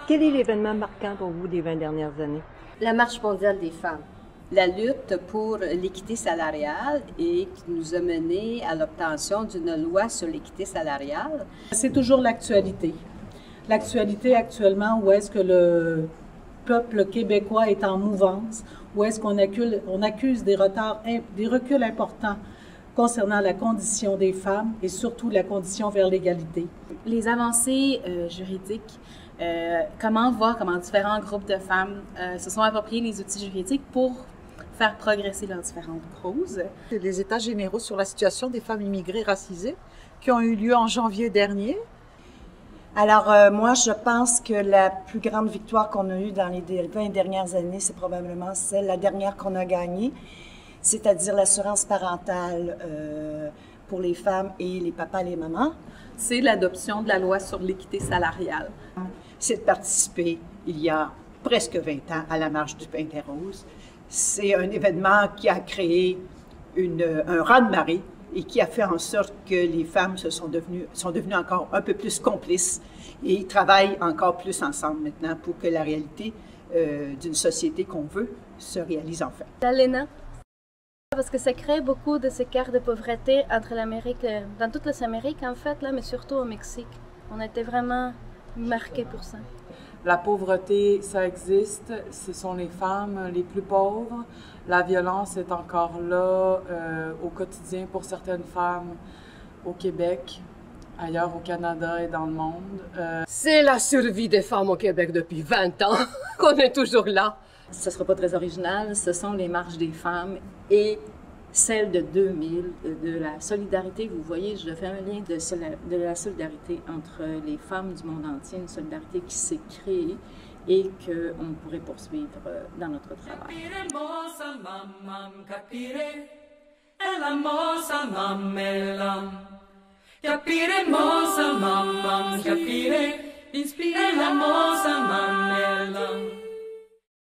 Quel est l'événement marquant pour vous des 20 dernières années? La Marche mondiale des femmes. La lutte pour l'équité salariale et qui nous a menés à l'obtention d'une loi sur l'équité salariale. C'est toujours l'actualité. L'actualité actuellement, où est-ce que le peuple québécois est en mouvance, où est-ce qu'on accuse des reculs importants concernant la condition des femmes et surtout la condition vers l'égalité. Les avancées juridiques, comment différents groupes de femmes se sont appropriés les outils juridiques pour faire progresser leurs différentes causes. Les États généraux sur la situation des femmes immigrées racisées qui ont eu lieu en janvier dernier. Alors, moi, je pense que la plus grande victoire qu'on a eue dans les 20 dernières années, c'est probablement la dernière qu'on a gagnée, c'est-à-dire l'assurance parentale pour les femmes et les papas et les mamans. C'est l'adoption de la loi sur l'équité salariale. C'est de participer, il y a presque 20 ans, à la Marche du Pain des Roses. C'est un événement qui a créé un raz-de-marée et qui a fait en sorte que les femmes sont devenues encore un peu plus complices et travaillent encore plus ensemble maintenant pour que la réalité d'une société qu'on veut se réalise enfin. L'ALENA, parce que ça crée beaucoup de ces écarts de pauvreté entre l'Amérique, dans toutes les Amériques en fait, là, mais surtout au Mexique. On a été vraiment marqués pour ça. La pauvreté, ça existe, ce sont les femmes les plus pauvres. La violence est encore là au quotidien pour certaines femmes au Québec, ailleurs au Canada et dans le monde. C'est la survie des femmes au Québec depuis 20 ans qu'on est toujours là. Ce ne sera pas très original, ce sont les marches des femmes et celle de 2000, de la solidarité. Vous voyez, je fais un lien de la solidarité entre les femmes du monde entier, une solidarité qui s'est créée et qu'on pourrait poursuivre dans notre travail. Capire,